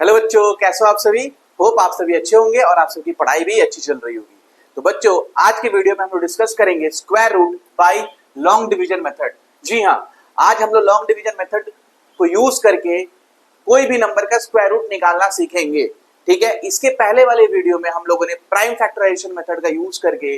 Hello बच्चों, कैसे हो आप सभी। होप आप सभी अच्छे होंगे और आप सबकी पढ़ाई भी अच्छी चल रही होगी। तो बच्चों, आज के वीडियो में हम लोग डिस्कस करेंगे square root by long division method. जी हाँ, आज हम लोग लॉन्ग डिवीजन मेथड को यूज करके कोई भी नंबर का स्क्वायर रूट निकालना सीखेंगे। ठीक है, इसके पहले वाले वीडियो में हम लोगों ने प्राइम फैक्टराइजेशन मेथड का यूज करके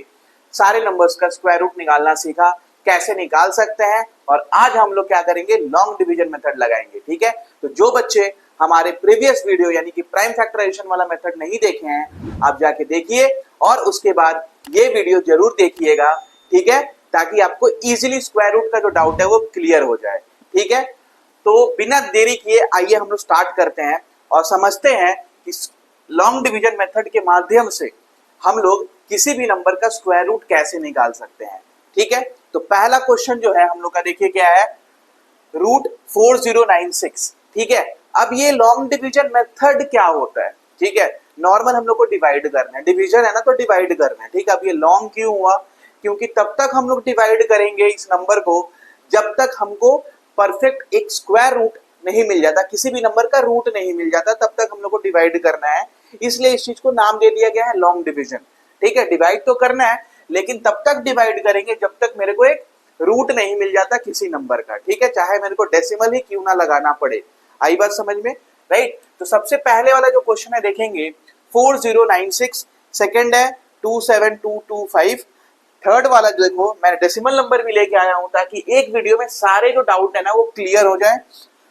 सारे नंबर्स का स्क्वायर रूट निकालना सीखा, कैसे निकाल सकते हैं। और आज हम लोग क्या करेंगे, लॉन्ग डिवीजन मेथड लगाएंगे। ठीक है, तो जो बच्चे हमारे प्रीवियस वीडियो यानी कि प्राइम फैक्टराइजेशन वाला मेथड नहीं देखे हैं, आप जाके देखिए और उसके बाद ये वीडियो जरूर देखिएगा। ठीक है, ताकि आपको इजीली स्क्वायर रूट का जो डाउट है वो क्लियर हो जाए। ठीक है, तो बिना देरी किए आइए हम लोग स्टार्ट करते हैं और समझते हैं कि लॉन्ग डिवीजन मेथड के माध्यम से हम लोग किसी भी नंबर का स्क्वायर रूट कैसे निकाल सकते हैं। ठीक है, तो पहला क्वेश्चन जो है हम लोग का, देखिए क्या है, रूट 4096। ठीक है, अब ये लॉन्ग डिवीजन मेथड क्या होता है। ठीक है, नॉर्मल हम लोग को डिवाइड करना है, डिवीजन है ना, तो डिवाइड करना है। ठीक है, अब ये लॉन्ग क्यों हुआ, क्योंकि तब तक हम लोग डिवाइड करेंगे इस नंबर को जब तक हमको परफेक्ट एक स्क्वायर रूट नहीं मिल जाता, किसी भी नंबर का रूट नहीं मिल जाता, तब तक हम लोग को डिवाइड करना है। इसलिए इस चीज को नाम दे दिया गया है लॉन्ग डिवीजन। ठीक है, डिवाइड तो करना है लेकिन तब तक डिवाइड करेंगे जब तक मेरे को एक रूट नहीं मिल जाता किसी नंबर का। ठीक है, चाहे मेरे को डेसिमल ही क्यों ना लगाना पड़े। आई बात समझ में, राइट। तो सबसे पहले वाला जो क्वेश्चन है देखेंगे 4096, सेकंड है 27225, थर्ड वाला जो देखो मैंने डेसिमल नंबर भी लेके आया हूं ताकि एक वीडियो में सारे जो डाउट है ना वो क्लियर हो जाए।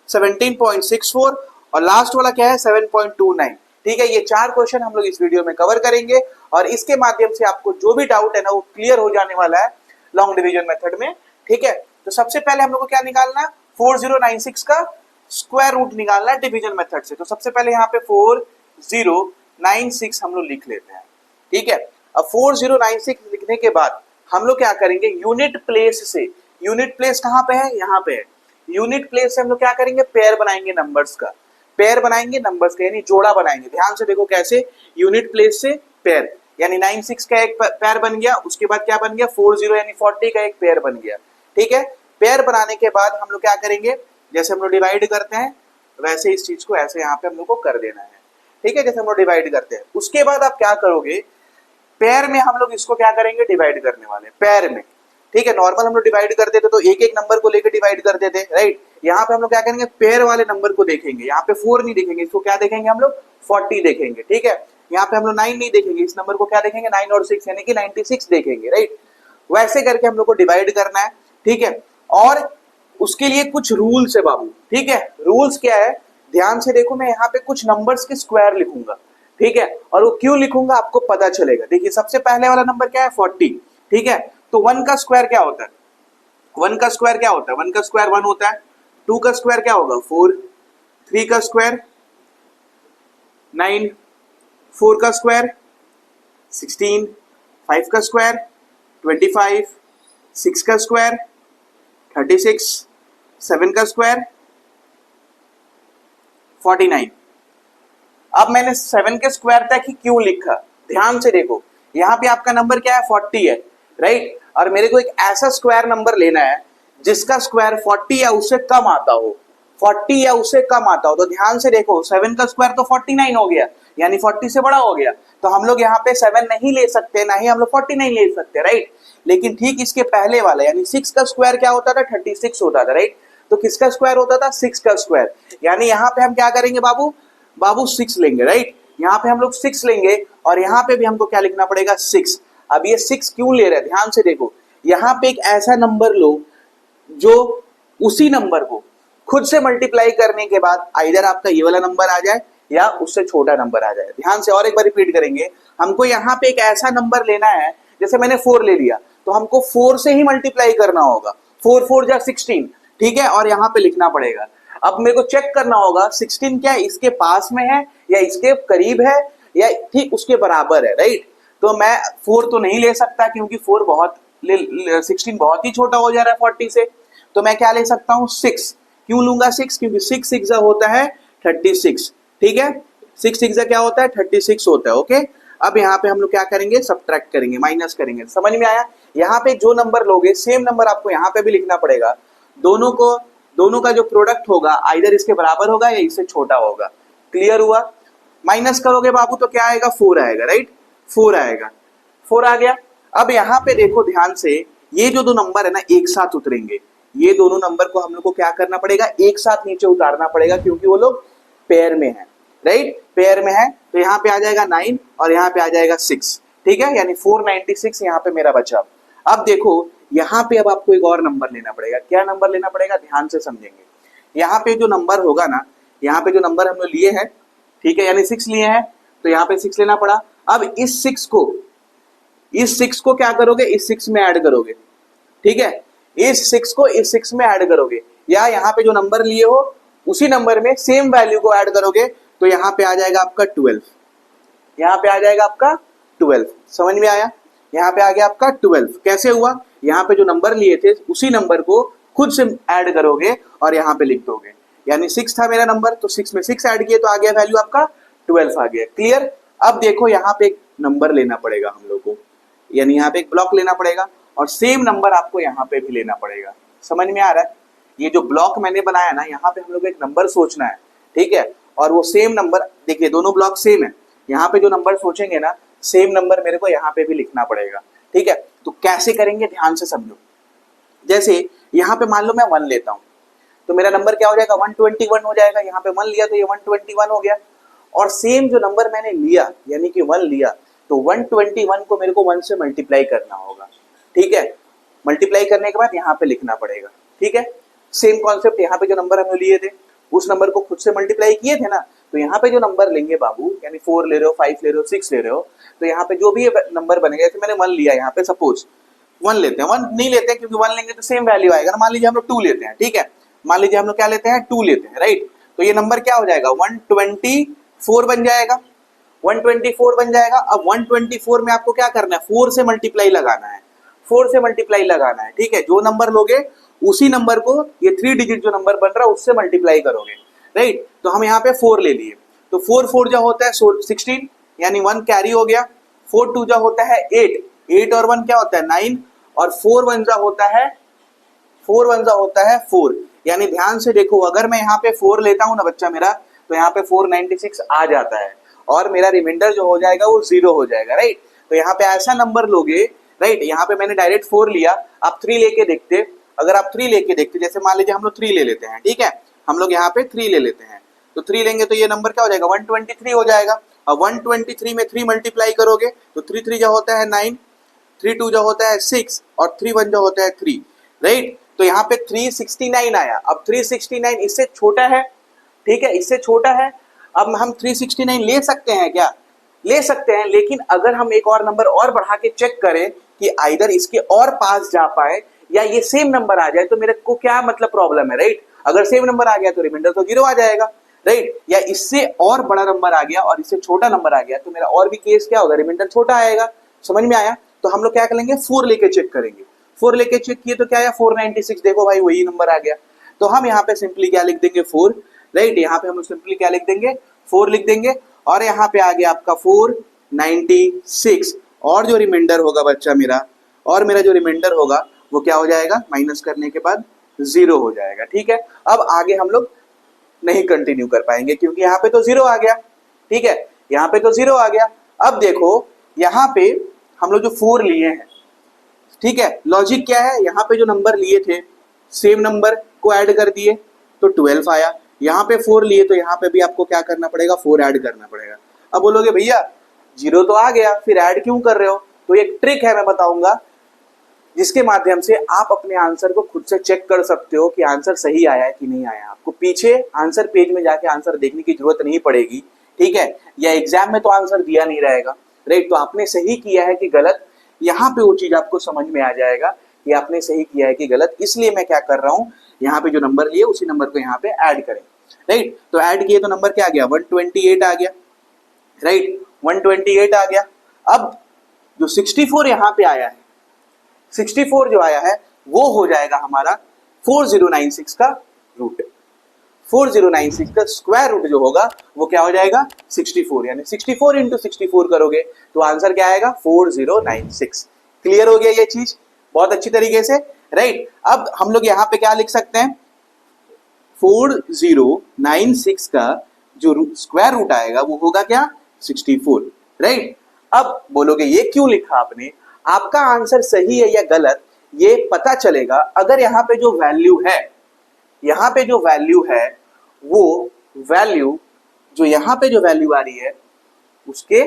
17.64 और लास्ट वाला क्या है 7.29। ठीक है, ये चार क्वेश्चन हम लोग इस वीडियो में कवर करेंगे और इसके माध्यम से आपको जो भी डाउट है ना वो क्लियर हो जाने वाला है लॉन्ग डिवीजन मेथड में। ठीक है, तो सबसे पहले हम लोग को क्या निकालना, 4096 का स्क्वायर रूट निकालना है डिवीजन मेथड से। तो सबसे पहले यहाँ पे 4096 हम लोग लिख लेते हैं। ठीक है, अब 4096 लिखने के बाद हम लोग क्या करेंगे, यूनिट प्लेस से, यूनिट प्लेस कहाँ पे है, यहाँ पे है, यूनिट प्लेस से हम लोग क्या करेंगे, पेयर बनाएंगे नंबर्स का, पेयर बनाएंगे नंबर्स का, यानी जोड़ा बनाएंगे। ध्यान से देखो कैसे, यूनिट प्लेस से पेयर, यानी 96 का एक पेयर बन गया, उसके बाद क्या बन गया 40 यानी 40 का एक पेयर बन गया। ठीक है, पेयर बनाने के बाद हम लोग क्या करेंगे, जैसे हम लोग डिवाइड करते हैं वैसे इस चीज को ऐसे यहाँ पे हम लोग को कर देना है। ठीक है, जैसे हम लोग डिवाइड करते हैं उसके बाद आप क्या करोगे, पेयर में हम लोग इसको क्या करेंगे, डिवाइड करने वाले पेयर में। ठीक है, नॉर्मल हम लोग डिवाइड करते थे तो एक एक नंबर को लेकर डिवाइड करते थे, राइट। यहाँ पे हम लोग क्या करेंगे, पेयर वाले नंबर को देखेंगे, यहाँ पे 4 नहीं देखेंगे, इसको क्या देखेंगे हम लोग 40 देखेंगे। ठीक है, यहाँ पे हम लोग 9 नहीं देखेंगे, इस नंबर को क्या देखेंगे 9 और 6 यानी कि 96 देखेंगे, राइट। वैसे करके हम लोग को डिवाइड करना है। ठीक है, और उसके लिए कुछ रूल्स है बाबू। ठीक है, रूल्स क्या है, ध्यान से देखो, मैं यहाँ पे कुछ नंबर्स के स्क्वायर लिखूंगा। ठीक है, और वो क्यों लिखूंगा आपको पता चलेगा। देखिए सबसे पहले वाला नंबर क्या है 40। ठीक है, तो 1 का स्क्वायर क्या होता है, 1 का स्क्वायर क्या होता है, 1 का स्क्वायर 1 होता है। 2 का स्क्वायर क्या होगा 4, 3 का स्क्वायर 9, 4 का स्क्वायर 16, 5 का स्क्वायर 25, 6 का स्क्वायर 36, 7 का स्क्वायर 49। अब मैंने 7 के स्क्वायर तक ही क्यों लिखा, ध्यान से देखो, यहाँ पे आपका नंबर क्या है 40 है, राइट। और मेरे को एक ऐसा स्क्वायर नंबर लेना है जिसका स्क्वायर 40 या उससे कम आता हो, 40 या उससे कम आता हो। तो ध्यान से देखो 7 का स्क्वायर तो 49 हो गया, यानी 40 से बड़ा हो गया। तो हम लोग यहाँ पे 7 नहीं ले सकते, ना ही हम लोग 49 ले सकते, राइट। लेकिन ठीक इसके पहले वाला यानी 6 का स्क्वायर क्या होता था 36 होता था, राइट। तो किसका स्क्वायर होता था 6 का स्क्वायर, यानी यहाँ पे हम क्या करेंगे बाबू 6 लेंगे, राइट। यहाँ पे हम लोग 6 लेंगे और यहाँ पे भी हमको क्या लिखना पड़ेगा 6। अब ये 6 क्यों ले रहे हैं, ध्यान से देखो, यहाँ पे एक ऐसा नंबर लो जो उसी नंबर को खुद से मल्टीप्लाई करने के बाद आइदर आपका ये वाला नंबर आ जाए या उससे छोटा नंबर आ जाए। ध्यान से और एक बार रिपीट करेंगे, हमको यहाँ पे एक ऐसा नंबर लेना है, जैसे मैंने 4 ले लिया तो हमको 4 से ही मल्टीप्लाई करना होगा, 4 4 जा 16। ठीक है, और यहाँ पे लिखना पड़ेगा। अब मेरे को चेक करना होगा 16 क्या इसके पास में है या इसके करीब है या ठीक उसके बराबर है, राइट। तो मैं 4 तो नहीं ले सकता क्योंकि 16 बहुत ही छोटा हो जा रहा है 40 से। तो मैं क्या ले सकता हूँ 6। क्यों लूंगा 6, क्योंकि 6 6 होता है 36। ठीक है, 6 6 क्या होता है 36 होता है। ओके, अब यहाँ पे हम लोग क्या करेंगे, सब्ट्रैक्ट करेंगे, माइनस करेंगे। समझ में आया, यहाँ पे जो नंबर लोगे सेम नंबर आपको यहाँ पे भी लिखना पड़ेगा। दोनों का जो प्रोडक्ट होगा आइदर इसके बराबर होगा या इससे छोटा होगा। क्लियर हुआ? माइनस करोगे बाबू तो क्या आएगा, 4 आएगा, राइट, 4 आएगा, 4 आ गया। अब यहाँ पे देखो ध्यान से, ये जो दो नंबर है ना एक साथ उतरेंगे, ये दोनों नंबर को हम लोग को क्या करना पड़ेगा, एक साथ नीचे उतारना पड़ेगा, क्योंकि वो लोग पेयर में है, राइट, पेयर में है। तो यहाँ पे आ जाएगा 9 और यहाँ पे आ जाएगा 6, ठीक है, यानी 496 यहाँ पे मेरा बचा। अब देखो यहाँ पे अब आपको एक और नंबर लेना पड़ेगा। क्या नंबर लेना पड़ेगा, ध्यान से समझेंगे। यहाँ पे जो नंबर होगा ना, यहाँ पे जो नंबर हम लोग लिए हैं, ठीक है, यानी 6 लिए हैं, तो यहाँ पे 6 लेना पड़ा। अब इस 6 को क्या करोगे, इस 6 में ऐड करोगे, ठीक है, इस 6 को इस 6 में ऐड करोगे, या यहाँ पे जो नंबर लिए हो उसी नंबर में सेम वैल्यू को ऐड करोगे, तो यहाँ पे आ जाएगा आपका 12, यहाँ पे आ जाएगा आपका 12। समझ में आया? यहाँ पे आ गया आपका 12। कैसे हुआ, यहाँ पे जो नंबर लिए थे उसी नंबर को खुद से ऐड करोगे और यहाँ पे लिख दोगे, यानी 6 था मेरा नंबर, तो 6 में 6 ऐड किए तो आ गया वैल्यू आपका 12 आ गया। क्लियर? अब देखो यहाँ पे एक नंबर लेना पड़ेगा हम लोग को, यानी यहाँ पे एक ब्लॉक लेना पड़ेगा और सेम नंबर आपको यहाँ पे भी लेना पड़ेगा। समझ में आ रहा है? ये जो ब्लॉक मैंने बनाया ना, यहाँ पे हम लोग एक नंबर सोचना है, ठीक है, और वो सेम नंबर, देखिए दोनों ब्लॉक सेम है, यहाँ पे जो नंबर सोचेंगे ना सेम नंबर मेरे को यहाँ पे भी लिखना पड़ेगा, ठीक है। तो कैसे करेंगे, ध्यान से समझो। जैसे यहाँ पे मान लो मैं 1 लेता हूँ, तो मेरा नंबर क्या हो जाएगा, 121 हो जाएगा। यहाँ पे 1 लिया तो ये 121 हो गया। और सेम जो नंबर मैंने लिया, यानी कि 1 लिया, तो 121 को मेरे को 1 से मल्टीप्लाई करना होगा, ठीक है। मल्टीप्लाई करने के बाद यहाँ पे लिखना पड़ेगा, ठीक है। सेम कॉन्सेप्ट, यहाँ पे जो नंबर हमने लिए थे उस नंबर को खुद से मल्टीप्लाई किए थे ना, तो यहाँ पे जो नंबर लेंगे बाबू, यानी 4 ले रहे हो, 5 ले रहे हो, 6 ले रहे हो, तो यहाँ पे जो भी नंबर बनेगा, जैसे मैंने 1 लिया, यहाँ पे सपोज 1 लेते हैं, 1 नहीं लेते क्योंकि 1 लेंगे तो सेम वैल्यू आएगा ना। मान लीजिए हम लोग 2 लेते हैं, ठीक है, मान लीजिए हम लोग क्या लेते हैं, 2 लेते हैं, राइट। तो ये नंबर क्या हो जाएगा, 124 बन जाएगा, 124 बन जाएगा। अब 124 में आपको क्या करना है, 4 से मल्टीप्लाई लगाना है, 4 से मल्टीप्लाई लगाना है, ठीक है। जो नंबर लोगे उसी नंबर को ये 3 डिजिट जो नंबर बन रहा है उससे मल्टीप्लाई करोगे, राइट। तो हम यहाँ पे 4 ले लिए, तो 4 4 जो होता है 16, यानी 1 कैरी हो गया। 4 2 जो होता है 8, 8 और 1 क्या होता है 9, और 4 1 जो होता है 4, यानी ध्यान से देखो, अगर मैं यहाँ पे 4 लेता हूँ ना बच्चा मेरा, तो यहाँ पे 496 आ जाता है और मेरा रिमाइंडर जो हो जाएगा वो 0 हो जाएगा, राइट। तो यहाँ पे ऐसा नंबर लोगे, राइट। यहाँ पे मैंने डायरेक्ट 4 लिया, आप 3 लेके देखते, अगर आप 3 लेके देखते, जैसे मान लीजिए हम लोग 3 ले लेते हैं, ठीक है, हम लोग यहाँ पे 3 ले लेते हैं, तो 3 लेंगे तो ये नंबर क्या हो जाएगा, 123 हो जाएगा। अब 123 में 3 मल्टीप्लाई करोगे तो 3 3 जो होता है 9, 3 2 जो होता है 6 और 3 1 जो होता है 3, राइट। तो यहाँ पे 369 आया। अब 369 इससे छोटा है, ठीक है, इससे छोटा है। अब हम 369 ले सकते हैं क्या, ले सकते हैं, लेकिन अगर हम एक और नंबर और बढ़ा के चेक करें कि आइदर इसके और पास जा पाए या ये सेम नंबर आ जाए, तो मेरे को क्या मतलब प्रॉब्लम है, राइट। अगर सेम नंबर आ गया तो रिमाइंडर तो 0 आ जाएगा, राइट। या इससे और बड़ा नंबर आ गया और इससे छोटा नंबर आ गया, तो मेरा और भी केस क्या होगा, रिमाइंडर छोटा आएगा। समझ में आया? तो हम लोग क्या करेंगे, 4 लेके चेक करेंगे। 4 लेके चेक किए तो क्या आया, 496, देखो भाई वही नंबर आ गया। तो हम यहाँ पे सिंपली क्या लिख देंगे, 4, राइट। यहाँ पे हम सिंपली क्या लिख देंगे, 4 लिख देंगे, और यहाँ पे आ गया आपका 496, और जो रिमाइंडर होगा बच्चा मेरा, और मेरा जो रिमाइंडर होगा वो क्या हो जाएगा, माइनस करने के बाद 0 हो जाएगा, ठीक है। अब आगे हम लोग नहीं कंटिन्यू कर पाएंगे क्योंकि यहाँ पे तो 0 आ गया, ठीक है, यहाँ पे तो 0 आ गया। अब देखो यहाँ पे हम लोग जो 4 लिए हैं, ठीक है, लॉजिक क्या है, यहाँ पे जो नंबर लिए थे सेम नंबर को ऐड कर दिए तो 12 आया। यहाँ पे 4 लिए तो यहाँ पे भी आपको क्या करना पड़ेगा, 4 ऐड करना पड़ेगा। अब बोलोगे भैया 0 तो आ गया, फिर ऐड क्यों कर रहे हो, तो एक ट्रिक है मैं बताऊंगा, जिसके माध्यम से आप अपने आंसर को खुद से चेक कर सकते हो कि आंसर सही आया है कि नहीं आया। आपको पीछे आंसर पेज में जाके आंसर देखने की जरूरत नहीं पड़ेगी, ठीक है, या एग्जाम में तो आंसर दिया नहीं रहेगा, राइट। तो आपने सही किया है कि गलत, यहाँ पे वो चीज आपको समझ में आ जाएगा कि आपने सही किया है कि गलत। इसलिए मैं क्या कर रहा हूँ, यहाँ पे जो नंबर लिए उसी नंबर को यहाँ पे ऐड करें, राइट। तो ऐड किए तो नंबर क्या आ गया, 128 आ गया, राइट, 128 आ गया। अब जो 64 यहाँ पे आया है, 64 जो आया है वो हो जाएगा हमारा 4096 का रूट। 4096 का स्क्वायर रूट जो होगा वो क्या हो जाएगा, 64, यानी 64 इंटू 64 करोगे तो आंसर क्या आएगा, 4096। क्लियर हो गया ये चीज बहुत अच्छी तरीके से, राइट। अब हम लोग यहाँ पे क्या लिख सकते हैं, 4096 का जो स्क्वायर रूट आएगा वो होगा क्या 64, राइट। अब बोलोगे ये क्यों लिखा आपने, आपका आंसर सही है या गलत ये पता चलेगा अगर यहाँ पे जो वैल्यू है, यहाँ पे जो वैल्यू है वो वैल्यू जो यहाँ पे जो वैल्यू आ रही है उसके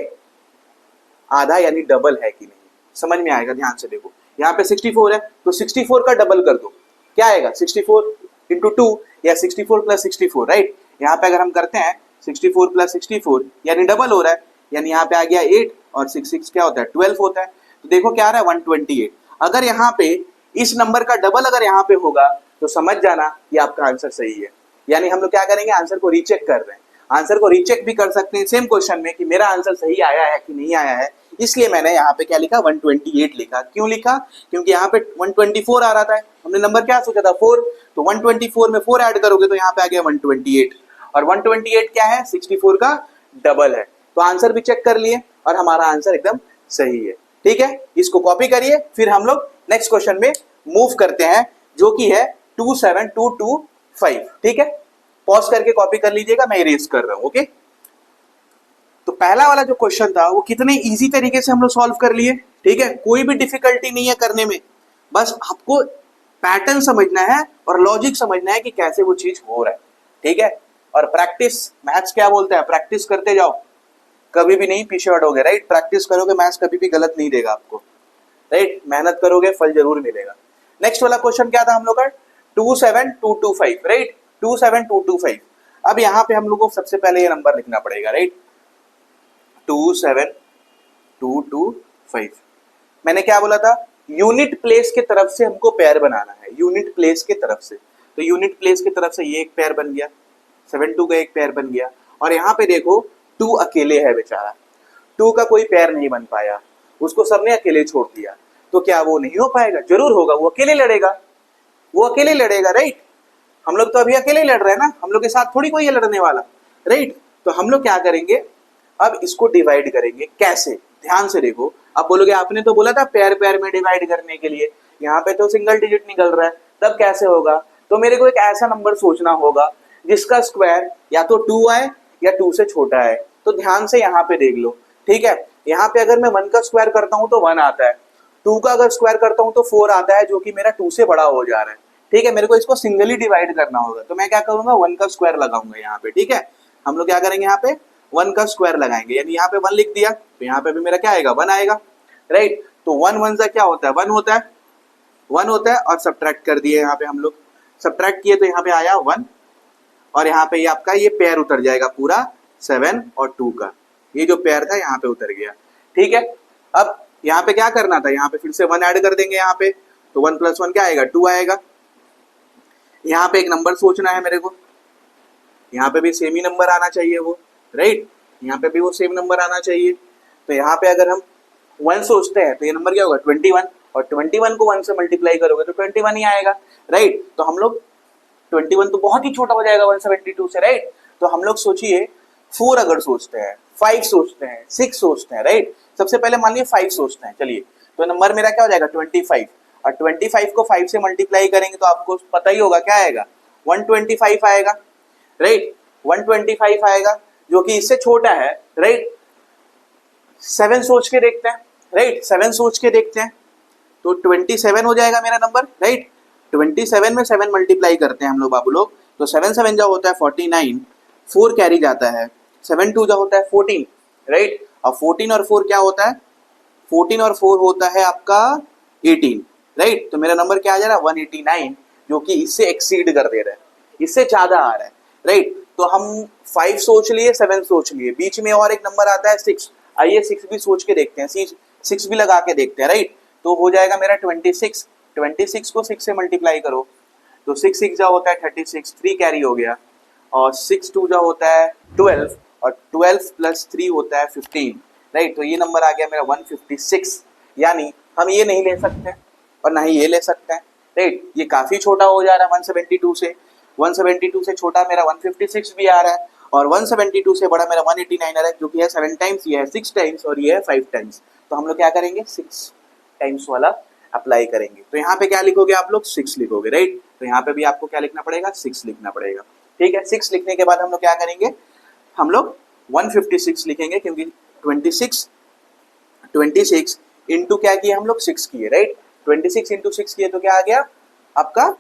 आधा यानी डबल है कि नहीं, समझ में आएगा। ध्यान से देखो यहाँ पे 64 है तो 64 का डबल कर दो, क्या आएगा 64 इंटू 2 या 64 प्लस 64, राइट। यहाँ पे अगर हम करते हैं 64 प्लस 64 यानी डबल हो रहा है, यानी यहाँ पे आ गया 8 और 6 क्या होता है 12 होता है। तो देखो क्या आ रहा है 128। अगर यहाँ पे इस नंबर का डबल अगर यहाँ पे होगा तो समझ जाना ये आपका आंसर सही है। यानी हम लोग क्या करेंगे, आंसर को रीचेक कर रहे हैं। आंसर को रीचेक भी कर सकते हैं सेम क्वेश्चन में कि मेरा आंसर सही आया है कि नहीं आया है, इसलिए मैंने यहाँ पे क्या लिखा 128 लिखा। क्यों लिखा, क्योंकि यहाँ पे 124 आ रहा था, हमने नंबर क्या सोचा था 4, तो 124 में 4 ऐड करोगे तो यहाँ पे आ गया 128, और 128 क्या है 64 का डबल है। तो आंसर भी चेक कर लिए और हमारा आंसर एकदम सही है, ठीक है। इसको कॉपी करिए, फिर हम लोग नेक्स्ट क्वेश्चन में मूव करते हैं जो कि है 27225, ठीक है। पॉज करके कॉपी कर लीजिएगा, मैं इरेज कर रहा हूं, ओके। तो पहला वाला जो क्वेश्चन था वो कितने इजी तरीके से हम लोग सॉल्व कर लिए, ठीक है। कोई भी डिफिकल्टी नहीं है करने में, बस आपको पैटर्न समझना है और लॉजिक समझना है कि कैसे वो चीज हो रहा है, ठीक है। और प्रैक्टिस, मैथ्स क्या बोलते हैं, प्रैक्टिस करते जाओ, कभी भी नहीं पीछे हटोगे, राइट। प्रैक्टिस करोगे मैथ्स कभी भी गलत नहीं देगा आपको, राइट। मेहनत करोगे फल जरूर मिलेगा। नेक्स्ट वाला क्वेश्चन क्या था हम लोग का 27225, राइट 27225। अब यहाँ पे हम लोग को सबसे पहले ये नंबर लिखना पड़ेगा, राइट 27225। मैंने क्या बोला था, यूनिट प्लेस के तरफ से हमको पेयर बनाना है, यूनिट प्लेस के तरफ से। तो यूनिट प्लेस के तरफ से ये एक पेयर बन गया, 72 का एक पेयर बन गया, और यहाँ पे देखो 2 अकेले है बेचारा, 2 का कोई पेयर नहीं बन पाया, उसको सबने अकेले छोड़ दिया। तो क्या वो नहीं हो पाएगा, जरूर होगा, वो अकेले लड़ेगा, वो अकेले लड़ेगा, राइट। हम लोग तो अभी अकेले लड़ रहे हैं ना, हम लोग के साथ थोड़ी कोई है लड़ने वाला, राइट। तो हम लोग क्या करेंगे, अब इसको डिवाइड करेंगे। कैसे, ध्यान से देखो। अब बोलोगे आपने तो बोला था पेयर पेयर में डिवाइड करने के लिए, यहाँ पे तो सिंगल डिजिट निकल रहा है, तब कैसे होगा। तो मेरे को एक ऐसा नंबर सोचना होगा जिसका स्क्वायर या तो 2 आए या 2 से छोटा है। तो ध्यान से यहाँ पे देख लो, ठीक है। यहाँ पे अगर मैं 1 का स्क्वायर करता हूँ तो 1 आता है, 2 का अगर स्क्वायर करता हूँ तो 4 आता है, जो कि मेरा 2 से बड़ा हो जा रहा है, ठीक है। मेरे को इसको सिंगली डिवाइड करना होगा, तो मैं क्या करूंगा 1 का स्क्वायर लगाऊंगा यहाँ पे, ठीक है। हम लोग क्या करेंगे, यहाँ पे 1 का स्क्वायर लगाएंगे, यानी यहाँ पे 1 लिख दिया, तो यहाँ पे भी मेरा क्या आएगा 1 आएगा, राइट। तो 1 1 सा क्या होता है 1 होता है, 1 होता है, और सब्ट्रैक्ट कर दिए, यहाँ पे हम लोग सब्ट्रैक्ट किए तो यहाँ पे आया 1, और यहाँ पे ये आपका ये पेयर उतर जाएगा पूरा 7 और 2 का, ये जो पेयर था यहाँ पे उतर गया, ठीक है। अब यहाँ पे क्या करना था, यहाँ पे फिर से 1 ऐड कर देंगे यहाँ पे, तो 1 + 1 क्या आएगा 2 आएगा। यहाँ पे एक नंबर सोचना है मेरे को, यहाँ पे भी सेम ही नंबर आना चाहिए वो, राइट। यहाँ पे भी वो सेम नंबर आना चाहिए। तो यहाँ पे अगर हम 1 सोचते हैं तो ये नंबर क्या होगा 21, और 21 को 1 से मल्टीप्लाई करोगे तो 21 ही आएगा, राइट। तो हम लोग 21 तो बहुत ही छोटा हो जाएगा 172 से, राइट। तो हम लोग सोचिए 4 अगर सोचते हैं, 5 सोचते हैं, 6 सोचते हैं, राइट। सबसे पहले मान लीजिए 5 सोचते हैं, चलिए। तो नंबर मेरा क्या हो जाएगा 25, और 25 को 5 से मल्टीप्लाई करेंगे तो आपको पता ही होगा क्या आएगा 125 आएगा, राइट 125 आएगा, जो कि इससे छोटा है, राइट। 7 सोच के देखते हैं, राइट 7 सोच के देखते हैं, तो 27 हो जाएगा मेरा नंबर, राइट। 27 में 7 मल्टीप्लाई करते हैं हम लोग बाबू लोग, तो 7 7 जो होता है 49, 4 कैरी जाता है, 7 2 जो होता है 14, राइट। और 14 और 4 क्या होता है, 14 और 4 होता है आपका 18, राइट। तो मेरा नंबर क्या आ जा रहा है 189, जो कि इससे एक्सीड कर दे रहा है, इससे ज्यादा आ रहा है, राइट। तो हम 5 सोच लिए, 7 सोच लिए, बीच में और एक नंबर आता है 6, आइए 6 भी सोच के देखते हैं, 6 भी लगा के देखते हैं, राइट। तो हो जाएगा मेरा 26, 26 को 6 से मल्टीप्लाई करो, तो 6 6 जो होता है 36, 3 कैरी हो गया, और 6 2 जो होता है 12, और 12 + 3 होता है 15, राइट। तो ये नंबर आ गया मेरा 156। यानी हम ये नहीं ले सकते और ना ही ये ले सकते हैं, राइट। ये काफी छोटा हो जा रहा है 172 से, 172 से छोटा मेरा 156 भी आ रहा है, और 172 से बड़ा मेरा 189 आ रहा है, जो कि है 7 टाइम्स, ये है 6 टाइम्स, और ये है 5 टाइम्स। तो हम लोग क्या करेंगे 6 टाइम्स वाला अप्लाई करेंगे। तो यहाँ पे क्या लिखोगे आप लोग 6 लिखोगे, राइट। तो यहाँ पे भी आपको क्या लिखना पड़ेगा 6 लिखना पड़ेगा, ठीक है। 6 लिखने के बाद हम लोग क्या करेंगे, हम लोग 156 लिखेंगे, क्योंकि 26 इंटू क्या किए हम लोग 6 किए, राइट। 26 इंटू 6 किए तो क्या आ गया आपका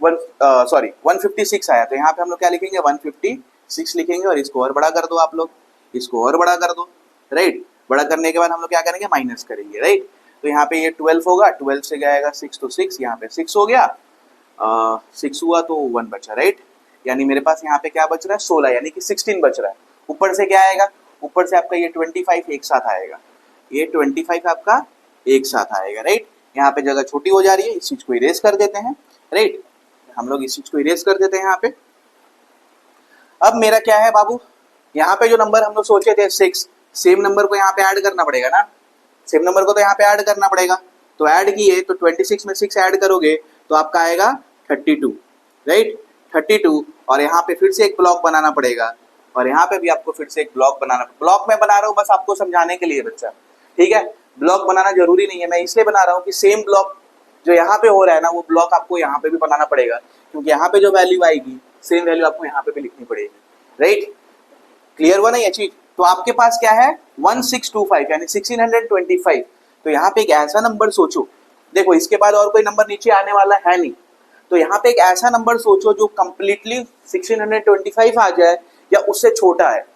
156 आया। तो यहाँ पे हम लोग क्या लिखेंगे 156 लिखेंगे, और इसको और बड़ा कर दो आप लोग, इसको और बड़ा कर दो, राइट। बड़ा करने के बाद हम लोग क्या करेंगे माइनस करेंगे, राइट। तो यहाँ पे ये 12 होगा, 12 से क्या आएगा 6, तो 6 यहाँ पे 6 हो गया, 6 हुआ तो 1 बचा, राइट। यानी मेरे पास यहाँ पे क्या बच रहा है 16, यानी कि 16 बच रहा है। ऊपर से क्या आएगा, ऊपर से आपका ये 25 एक साथ आएगा, ये 25 आपका एक साथ आएगा, राइट। यहाँ पे जगह छोटी हो जा रही है, इस चीज को इरेज कर देते हैं, राइट। हम लोग इस चीज को इरेज कर देते हैं यहाँ पे। अब मेरा क्या है बाबू, यहाँ पे जो नंबर हम लोग सोचे थे 6, सेम नंबर को यहाँ पे ऐड करना पड़ेगा ना, सेम नंबर को तो यहाँ पे ऐड करना पड़ेगा। तो ऐड किए तो 26 में 6 ऐड करोगे तो आपका आएगा 32, राइट, 32। और यहाँ पे फिर से एक ब्लॉक बनाना पड़ेगा, और यहाँ पे भी आपको फिर से एक ब्लॉक बनाना, ब्लॉक मैं बना रहा हूँ बस आपको समझाने के लिए बच्चा, ठीक है। ब्लॉक बनाना जरूरी नहीं है, मैं इसलिए बना रहा हूँ कि सेम ब्लॉक जो यहाँ पे हो रहा है ना, वो ब्लॉक आपको यहाँ पे भी बनाना पड़ेगा, क्योंकि यहाँ पे जो वैल्यू आएगी सेम वैल्यू आपको यहाँ पे भी लिखनी पड़ेगी, राइट। क्लियर हुआ ना ये चीज। तो आपके पास क्या है 1625 यानी 1625। तो यहाँ पे एक ऐसा नंबर सोचो, देखो इसके बाद और कोई नंबर नीचे आने वाला है नहीं, तो यहाँ पे एक ऐसा नंबर सोचो जो कंप्लीटली 1625 आ जाए या उससे छोटा है,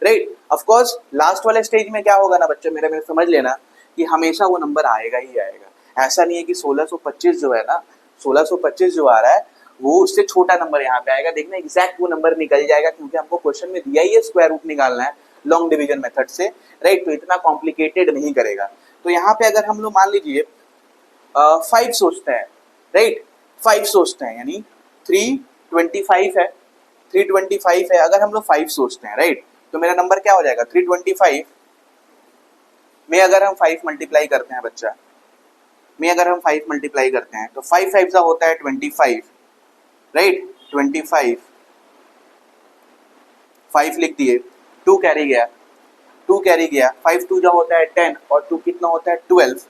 राइट। ऑफ कोर्स लास्ट वाले स्टेज में क्या होगा ना बच्चे, मेरे समझ लेना कि हमेशा वो नंबर आएगा ही आएगा। ऐसा नहीं है कि 1625 जो है ना, 1625 जो आ रहा है वो उससे छोटा नंबर यहाँ पे आएगा। देखना एग्जैक्ट वो नंबर निकल जाएगा, क्योंकि हमको क्वेश्चन में दिया ही है स्क्वायर रूट निकालना है लॉन्ग डिवीजन मेथड से, राइट। तो इतना कॉम्प्लिकेटेड नहीं करेगा। तो यहाँ पे अगर हम लोग मान लीजिए 5 सोचते हैं, राइट, 5 सोचते हैं यानी 325 है, 325 है। अगर हम लोग 5 सोचते हैं, राइट, तो मेरा नंबर क्या हो जाएगा 325 में अगर हम 5 मल्टीप्लाई करते हैं बच्चा, में अगर हम 5 मल्टीप्लाई करते हैं तो 5 5 का होता है 25, राइट, 25, 5 लिख दिए, 2 कैरी गया, 2 कैरी गया, 5 2 जो होता है 10 और 2 कितना होता है 12,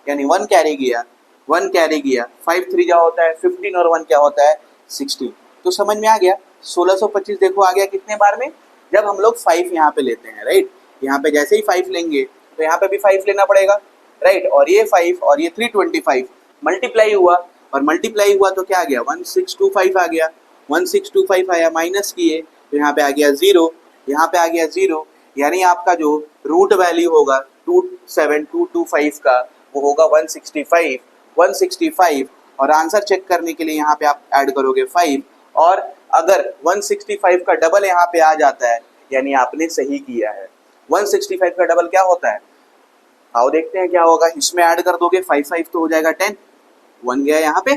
यानी 1 कैरी गया, 1 कैरी गया, 5 3 जो होता है 15 और 1 क्या होता है 16। तो समझ में आ गया 1625 देखो आ गया कितने बार में, जब हम लोग 5 यहाँ पे लेते हैं, राइट। यहाँ पे जैसे ही 5 लेंगे तो यहाँ पे भी 5 लेना पड़ेगा, राइट। और ये 5 और ये 325 मल्टीप्लाई हुआ, और मल्टीप्लाई हुआ तो क्या आ गया 1625 आ गया, 1625 आया, माइनस किए तो यहाँ पे आ गया 0, यहाँ पे आ गया 0, यानी आपका जो रूट वैल्यू होगा 27225 का वो होगा 165, और आंसर चेक करने के लिए यहाँ पे आप ऐड करोगे 5, और अगर 165 का डबल यहाँ पे आ जाता है यानी आपने सही किया है। 165 का डबल क्या होता है, आओ देखते हैं क्या होगा। इसमें ऐड कर दोगे 5 5 तो हो जाएगा 10, 1 गया यहाँ पे,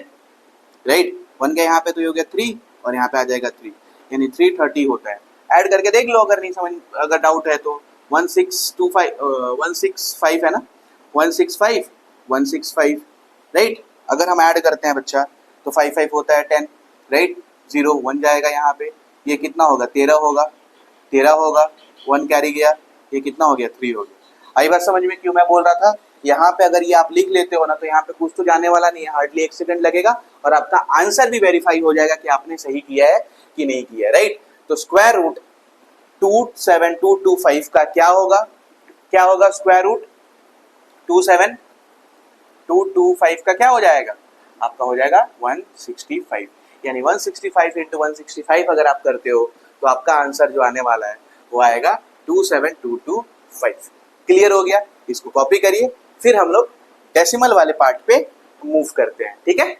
राइट, 1 गया यहाँ पे तो ये हो गया 3, और यहाँ पे आ जाएगा 3, यानी 330 होता है। ऐड करके देख लो अगर नहीं समझ, अगर डाउट है तो 165 है ना, 165, राइट। अगर हम ऐड करते हैं बच्चा तो 5 5 होता है 10, राइट, 0 1 जाएगा यहाँ पे, ये कितना होगा 13 होगा, 1 कैरी गया, ये कितना हो गया 3 हो गया। आई बात समझ में, क्यों मैं बोल रहा था यहाँ पे अगर ये आप लिख लेते हो ना तो यहाँ पे कुछ तो जाने वाला नहीं है, हार्डली 1 सेकंड लगेगा और आपका आंसर भी वेरीफाई हो जाएगा कि आपने सही किया है कि नहीं किया है, राइट। तो स्क्वायर रूट 27225 का क्या होगा स्क्वायर रूट 27225 का क्या हो जाएगा, आपका हो जाएगा 165, यानी 165 इंटू 165 अगर आप करते हो तो आपका आंसर जो आने वाला है वो आएगा 27225। क्लियर हो गया, इसको कॉपी करिए, फिर हम लोग डेसिमल वाले पार्ट पे मूव करते हैं, ठीक है।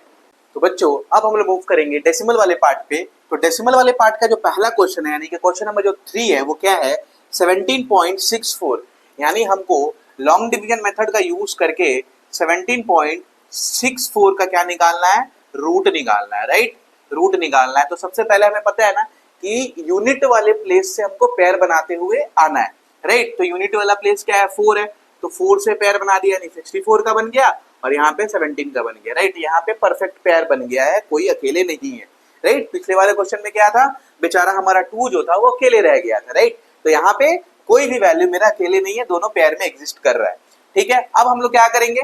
तो बच्चों अब हम लोग मूव करेंगे डेसिमल वाले पार्ट पे। तो डेसिमल वाले पार्ट का जो पहला क्वेश्चन है यानी कि क्वेश्चन नंबर जो 3 है वो क्या है 17.64, यानी हमको लॉन्ग डिवीजन मेथड का यूज करके 17.64 का क्या निकालना है, रूट निकालना है, राइट, रूट निकालना है। तो सबसे पहले हमें पता है ना कि यूनिट वाले प्लेस से हमको पेयर बनाते हुए आना है, राइट। तो यूनिट वाला प्लेस क्या है 4 है, तो 4 से पेयर बना दिया यानी 64 का बन गया, और यहाँ पे 17 का बन गया, राइट। यहाँ पे परफेक्ट पेयर बन गया है, कोई अकेले नहीं है, राइट। पिछले वाले क्वेश्चन में क्या था, बेचारा हमारा 2 जो था वो अकेले रह गया था, राइट। तो यहाँ पे कोई भी वैल्यू मेरा अकेले नहीं है, दोनों पेयर में एग्जिस्ट कर रहा है, ठीक है। अब हम लोग क्या करेंगे,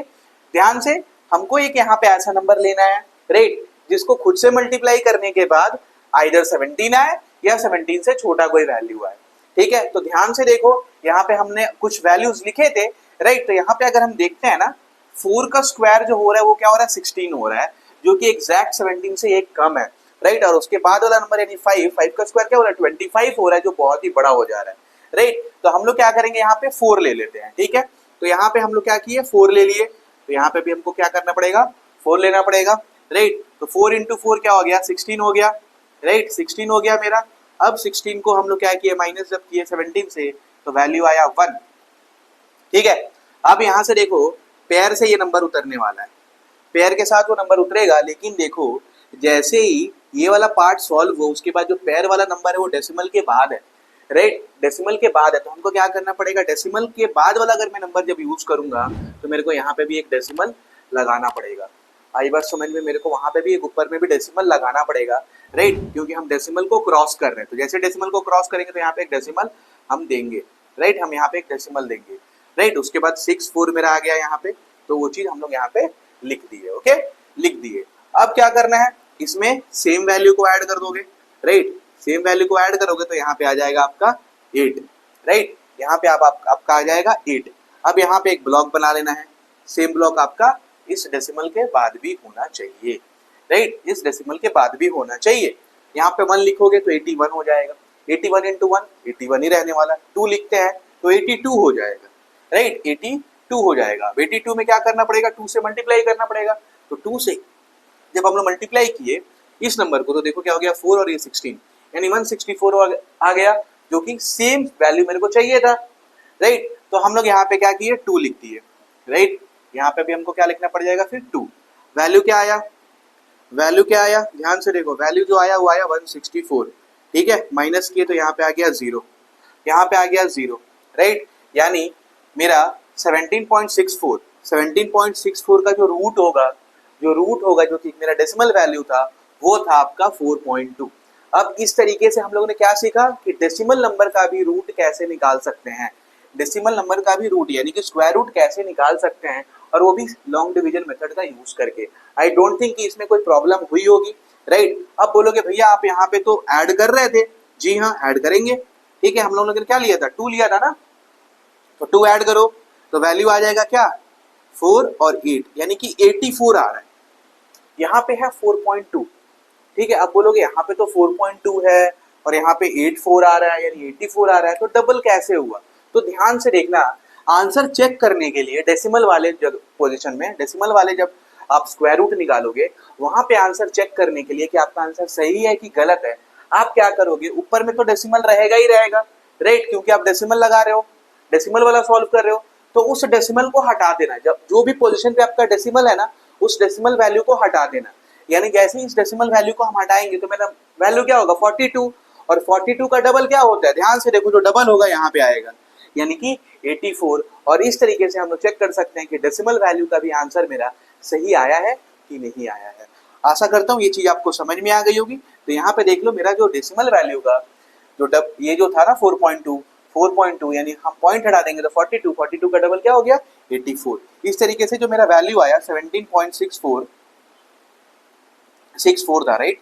ध्यान से, हमको एक यहाँ पे ऐसा नंबर लेना है, राइट, जिसको खुद से मल्टीप्लाई करने के बाद आइदर 17 आए या 17 से छोटा कोई वैल्यू आए। ठीक है, तो ध्यान से देखो, यहाँ पे हमने कुछ वैल्यूज लिखे थे, राइट। तो यहाँ पे अगर हम देखते हैं ना, 4 का स्क्वायर जो हो रहा है वो क्या हो रहा है, 16 हो रहा है, जो कि एग्जैक्ट 17 से एक कम है, राइट। और उसके बाद वाला नंबर यानी 5 का स्क्वायर क्या हो रहा है, 25 हो रहा है, जो बहुत ही बड़ा हो जा रहा है, राइट। तो हम लोग क्या करेंगे, यहाँ पे 4 ले लेते हैं, ठीक है। तो यहाँ पे हम लोग क्या किए, 4 ले लिए, तो यहाँ पे भी हमको क्या करना पड़ेगा, 4 लेना पड़ेगा, राइट। तो 4 इंटू 4 क्या हो गया, 16 हो गया, राइट, 16 हो गया मेरा। अब 16 को हम लोग क्या किए, माइनस जब किए 17 से, तो वैल्यू आया 1, ठीक है। अब यहाँ से देखो, पेयर से ये नंबर उतरने वाला है, पेयर के साथ वो नंबर उतरेगा, लेकिन देखो जैसे ही ये वाला पार्ट सॉल्व हो, उसके बाद जो पेयर वाला नंबर है वो डेसिमल के बाद है, राइट, डेसिमल के बाद है। तो हमको क्या करना पड़ेगा, डेसिमल के बाद वाला अगर मैं नंबर जब यूज करूंगा तो मेरे को यहाँ पे भी एक डेसिमल लगाना पड़ेगा। आई बात समझ में, मेरे को वहां पे भी एक ऊपर में भी डेसिमल लगाना पड़ेगा, राइट, क्योंकि हम डेसिमल को क्रॉस कर रहे हैं। तो जैसे डेसिमल को क्रॉस करेंगे तो यहाँ पे एक डेसिमल हम देंगे, राइट, हम यहाँ पे एक डेसिमल देंगे, राइट। उसके बाद 64 मेरा आ गया यहाँ पे, तो वो चीज हम लोग यहाँ पे लिख दिए, ओके, लिख दिए। अब क्या करना है, इसमें सेम वैल्यू को ऐड कर दोगे, राइट, सेम वैल्यू को ऐड करोगे तो यहाँ पे आ जाएगा आपका 8, राइट, यहाँ पे आपका आ जाएगा 8। अब यहाँ पे एक ब्लॉक बना लेना है, सेम ब्लॉक आपका इस डेसिमल के बाद भी होना चाहिए, राइट, इस डेसिमल के बाद भी होना चाहिए। यहाँ पे 1 लिखोगे तो 81 हो जाएगा, 81 इंटू 1 81 ही रहने वाला, 2 लिखते हैं तो 82 हो जाएगा, राइट, 82 हो जाएगा। 82 में क्या करना पड़ेगा, 2 से मल्टीप्लाई करना पड़ेगा। तो 2 से जब हम लोग मल्टीप्लाई किए इस नंबर को, तो देखो क्या हो गया, 4 और ये 16, यानी 164 आ गया, जो कि सेम वैल्यू मेरे को चाहिए था, राइट। तो हम लोग यहाँ पे क्या किए, 2 लिख दिए, राइट। यहाँ पे भी हमको क्या लिखना पड़ जाएगा, फिर 2। वैल्यू क्या आया, वैल्यू क्या आया, ध्यान से देखो, वैल्यू जो आया वो आया 164, ठीक है। माइनस किए तो यहाँ पे आ गया 0, यहाँ पे आ गया 0, राइट। यानी मेरा 17.64 का जो रूट होगा, जो कि मेरा डेसिमल वैल्यू था, वो था आपका 4.2। अब इस तरीके से हम लोगों ने क्या सीखा कि डेसिमल नंबर का भी रूट कैसे निकाल सकते हैं, डेसिमल नंबर का भी रूट यानी कि स्क्वायर रूट कैसे निकाल सकते हैं, और वो भी लॉन्ग डिवीजन मेथड का यूज करके। आई डोंट थिंक कि इसमें कोई प्रॉब्लम हुई होगी, राइट। अब बोलोगे भैया आप यहाँ पे तो ऐड कर रहे थे, जी हाँ ऐड करेंगे, ठीक है। हम लोगों ने क्या लिया था, 2 लिया था ना, तो 2 ऐड करो तो वैल्यू आ जाएगा क्या, 4 और 8, यानी कि 84 आ रहा है, यहाँ पे है 4.2, ठीक है। अब बोलोगे यहाँ पे तो 4.2 है और यहाँ पे 84 आ रहा है, यानी 84 आ रहा है, तो डबल कैसे हुआ। तो ध्यान से देखना, आंसर चेक करने के लिए डेसिमल वाले पोजीशन में, डेसिमल वाले जब आप स्क्वायर रूट निकालोगे, वहां पे आंसर चेक करने के लिए कि आपका आंसर सही है कि गलत है, आप क्या करोगे, ऊपर में तो डेसिमल रहेगा ही रहेगा, राइट, क्योंकि आप डेसिमल लगा रहे हो, डेसिमल वाला सॉल्व कर रहे हो, तो उस डेसिमल को हटा देना। जब जो भी पोजीशन पे आपका डेसिमल है ना, उस डेसिमल वैल्यू को हटा देना, यानी जैसे ही इस डेसिमल वैल्यू को हम हटाएंगे तो मेरा वैल्यू क्या होगा, 42, और 42 का डबल क्या होता है, ध्यान से देखो, जो डबल होगा यहाँ पे आएगा, यानी कि 84। और इस तरीके से हम लोग चेक कर सकते हैं कि डेसिमल वैल्यू का भी आंसर मेरा सही आया है कि नहीं आया है। आशा करता हूँ ये चीज आपको समझ में आ गई होगी। तो यहाँ पे देख लो, मेरा जो डेसिमल वैल्यू का ये जो था ना 4.2 यानी हम पॉइंट हटा देंगे तो 42 का डबल क्या हो गया, 84। इस तरीके से जो मेरा वैल्यू आया 17.64 था, राइट,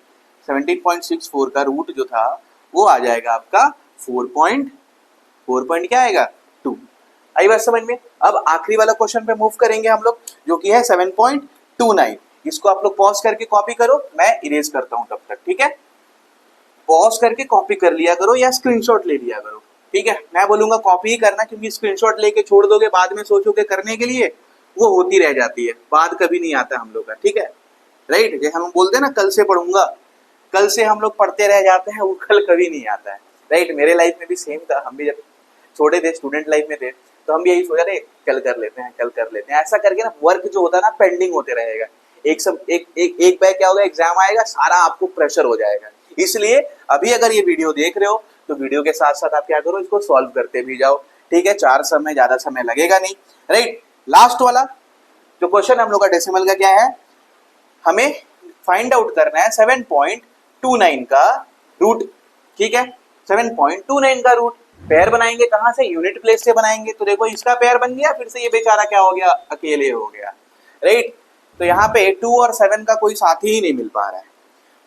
17.64 का रूट जो था वो आ जाएगा आपका 4 क्या आएगा, 2। आई बात समझ में। अब आखिरी वाला क्वेश्चन पे मूव करेंगे हम लोग, जो कि है 7.29। इसको आप लोग पॉज करके कॉपी करो, मैं इरेज करता हूं तब तक, ठीक है। पॉज करके कॉपी कर लिया करो या स्क्रीनशॉट ले लिया करो, ठीक है। मैं बोलूंगा कॉपी ही करना, क्योंकि स्क्रीनशॉट लेके छोड़ दोगे, बाद में सोचोगे करने के लिए, वो होती रह जाती है, बाद कभी नहीं आता हम लोग का, ठीक है, राइट। जैसे हम बोलते हैं ना कल से पढ़ूंगा, कल से हम लोग पढ़ते रह जाते हैं, वो कल कभी नहीं आता है, राइट। मेरे लाइफ में भी सेम था, हम भी जब छोटे थे, स्टूडेंट लाइफ में थे, तो हम भी यही सोचा थे कल कर लेते हैं, कल कर लेते हैं, ऐसा करके ना वर्क जो होता है ना पेंडिंग होते रहेगा। एक बैग क्या होगा, एग्जाम आएगा, सारा आपको प्रेशर हो जाएगा। इसलिए अभी अगर ये वीडियो देख रहे हो तो वीडियो के साथ साथ आप क्या करो, इसको सॉल्व करते भी जाओ, ठीक है। 4 समय ज्यादा समय लगेगा नहीं, राइट। लास्ट वाला जो क्वेश्चन हम लोग का डेसिमल का क्या है, हमें फाइंड आउट करना है 7.29 का रूट, ठीक है। 7.29 का रूट पेयर बनाएंगे कहाँ से, यूनिट प्लेस से बनाएंगे। तो देखो इसका पेयर बन गया, फिर से ये बेचारा क्या हो गया, अकेले हो गया, राइट। तो यहाँ पे 2 और 7 का कोई साथी ही नहीं मिल पा रहा है,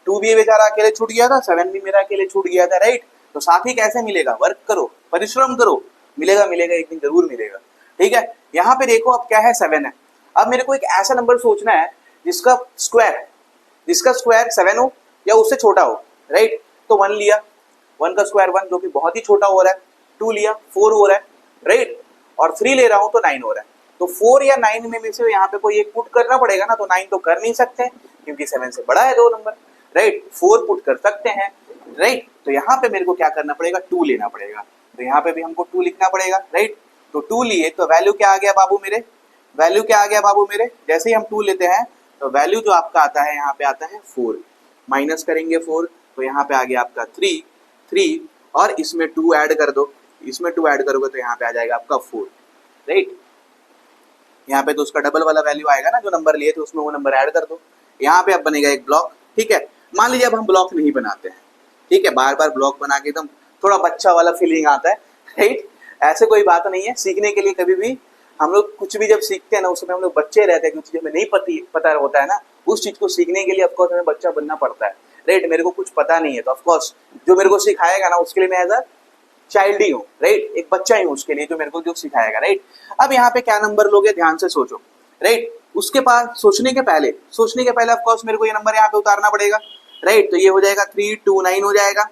2 भी बेचारा अकेले छूट गया था, 7 भी मेरा अकेले छूट गया था, राइट। तो साथी कैसे मिलेगा, वर्क करो, परिश्रम करो, मिलेगा मिलेगा, एक दिन जरूर मिलेगा। ठीक है, यहाँ पे देखो अब क्या है, 7 है। अब मेरे को एक ऐसा नंबर सोचना है जिसका स्क्वायर 7 हो या उससे छोटा हो, राइट। तो 1 लिया, 1 का स्क्वायर 1 जो कि बहुत ही छोटा हो रहा है, 2 लिया 4 हो रहा है, राइट, और 3 ले रहा हूं तो 9 हो रहा है। तो 4 या 9 में से यहाँ पे कोई एक पुट करना पड़ेगा ना, तो 9 तो कर नहीं सकते क्योंकि 7 से बड़ा है 2 नंबर, राइट। 4 पुट कर सकते हैं, राइट। तो यहाँ पे मेरे को क्या करना पड़ेगा, 2 लेना पड़ेगा। तो यहाँ पे भी हमको 2 लिखना पड़ेगा, राइट। तो 2 लिए तो वैल्यू क्या आ गया बाबू मेरे, वैल्यू क्या आ गया बाबू मेरे, जैसे ही हम 2 लेते हैं तो वैल्यू जो आपका आता है यहाँ पे आता है 4, माइनस करेंगे 4, तो यहाँ पे आ गया आपका 3 और इसमें 2 ऐड कर दो, इसमें 2 ऐड करोगे तो यहाँ पे आ जाएगा आपका 4, राइट। यहाँ पे तो उसका डबल वाला वैल्यू आएगा ना, जो नंबर लिए थे उसमें वो नंबर ऐड कर दो। यहाँ पे अब बनेगा एक ब्लॉक, ठीक है। मान लीजिए अब हम ब्लॉक नहीं बनाते हैं, ठीक है, बार बार ब्लॉक बना के एकदम थोड़ा बच्चा वाला फीलिंग आता है, राइट। ऐसे कोई बात नहीं है, सीखने के लिए कभी भी हम लोग कुछ भी जब सीखते हैं ना, उस समय हम लोग बच्चे रहते हैं, कुछ चीज़ हमें नहीं पता होता है ना, उस चीज़ को सीखने के लिए ऑफकोर्स हमें बच्चा बनना पड़ता है, राइट। मेरे को कुछ पता नहीं है तो ऑफकोर्स जो मेरे को सिखाएगा ना उसके लिए मैं एज अ चाइल्ड ही हूँ, राइट, एक बच्चा ही हूँ उसके लिए, जो मेरे को जो सिखाएगा, राइट। अब यहाँ पे क्या नंबर लोगे, ध्यान से सोचो, राइट। उसके पास सोचने के पहले ऑफकोर्स मेरे को ये नंबर यहाँ पे उतारना पड़ेगा, राइट। तो ये हो जाएगा 329 हो जाएगा,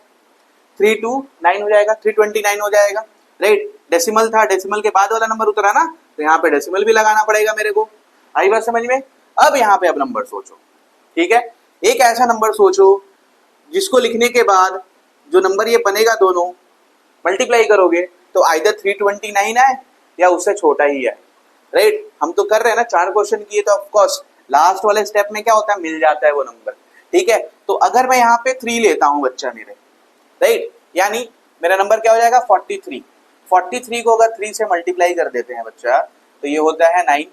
329 हो जाएगा, 329 हो जाएगा, राइट। डेसिमल था, डेसिमल के बाद वाला नंबर उतरा ना, तो यहाँ पे डेसिमल भी लगाना पड़ेगा मेरे को। आई बात समझ में। अब यहाँ पे अब नंबर सोचो, ठीक है। एक ऐसा नंबर सोचो जिसको लिखने के बाद जो नंबर ये बनेगा दोनों मल्टीप्लाई करोगे तो आइदर 329 है या उससे छोटा ही है, राइट। हम तो कर रहे हैं ना, 4 क्वेश्चन किए, तो ऑफकोर्स लास्ट वाले स्टेप में क्या होता है, मिल जाता है वो नंबर, ठीक है। तो अगर मैं यहाँ पे 3 लेता हूँ बच्चा मेरे, राइट, यानी मेरा नंबर क्या हो जाएगा 43 को अगर 3 से मल्टीप्लाई कर देते हैं बच्चा तो ये होता है 9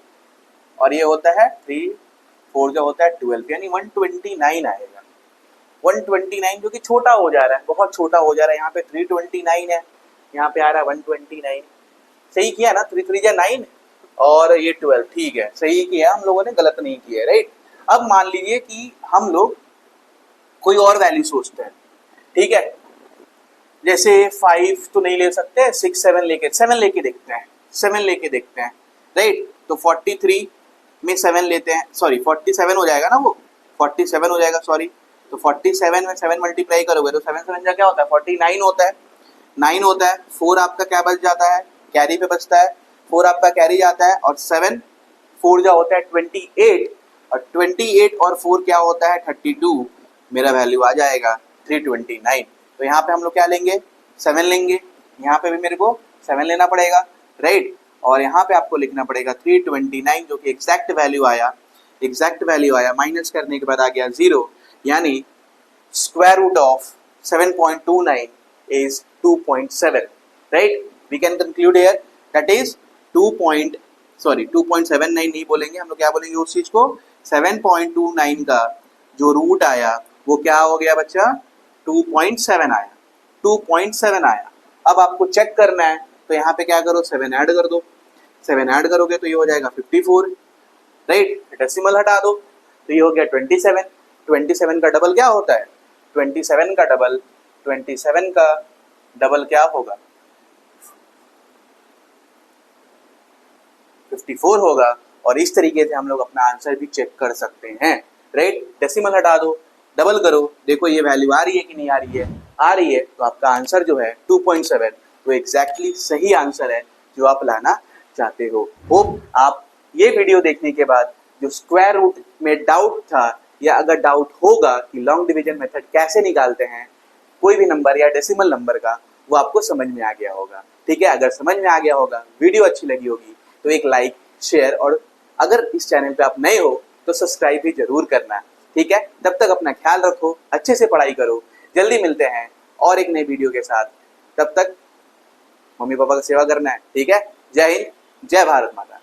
और ये होता है 3 4 जो होता है 12, यानी 129 आएगा। 129 जो कि छोटा हो जा रहा है, बहुत छोटा हो जा रहा है। यहाँ पे 329 है, यहाँ पे आ रहा है 129। सही किया ना, 3 3 9 और ये 12, ठीक है, सही किया हम लोगों ने, गलत नहीं किया, राइट। अब मान लीजिए कि हम लोग कोई और वैल्यू सोचते हैं, ठीक है, जैसे 5 तो नहीं ले सकते, 6 7 लेके देखते हैं, राइट। तो 43 में 7 लेते हैं, सॉरी 47 हो जाएगा ना, वो 47 हो जाएगा, सॉरी। तो 47 में 7 मल्टीप्लाई करोगे तो 7 7 जा क्या होता है 49 होता है, 9 होता है। 4 आपका क्या बच जाता है, कैरी पे बचता है, 4 आपका कैरी जाता है, और 7 4 जा होता है 28, और 28 और 4 क्या होता है 32, मेरा वैल्यू आ जाएगा 329। तो यहाँ पे हम लोग क्या लेंगे, 7 लेंगे, यहाँ पे भी मेरे को 7 लेना पड़ेगा, राइट। और यहाँ पे आपको लिखना पड़ेगा 329 जो कि एग्जैक्ट वैल्यू आया, माइनस करने के बाद आ गया 0, यानी square root of 7.29 is 2.7, right? We can conclude here that is 2.79 नहीं बोलेंगे हम लोग, क्या बोलेंगे उस चीज को, 7.29 का जो रूट आया वो क्या हो गया बच्चा, 2.7 आया, 2.7 आया। अब आपको चेक करना है तो यहाँ पे क्या करो, 7 ऐड कर दो, 7 ऐड करोगे तो ये हो जाएगा 54, राइट। डेसिमल हटा दो तो ये हो गया 27, 27 का डबल क्या होता है, 27 का डबल क्या होगा, 54 होगा। और इस तरीके से हम लोग अपना आंसर भी चेक कर सकते हैं, राइट। डेसिमल हटा दो, डबल करो, देखो ये वैल्यू आ रही है कि नहीं आ रही है, आ रही है, तो आपका आंसर जो है 2.7 तो एग्जैक्टली सही आंसर है जो आप लाना चाहते हो। होप आप ये वीडियो देखने के बाद जो स्क्वायर रूट में डाउट था, या अगर डाउट होगा कि लॉन्ग डिवीजन मेथड कैसे निकालते हैं कोई भी नंबर या डेसिमल नंबर का, वो आपको समझ में आ गया होगा, ठीक है। अगर समझ में आ गया होगा, वीडियो अच्छी लगी होगी तो एक लाइक, शेयर, और अगर इस चैनल पे आप नए हो तो सब्सक्राइब भी जरूर करना, ठीक है। तब तक अपना ख्याल रखो, अच्छे से पढ़ाई करो, जल्दी मिलते हैं और एक नई वीडियो के साथ। तब तक मम्मी पापा का सेवा करना है, ठीक है। जय हिंद, जय भारत माता।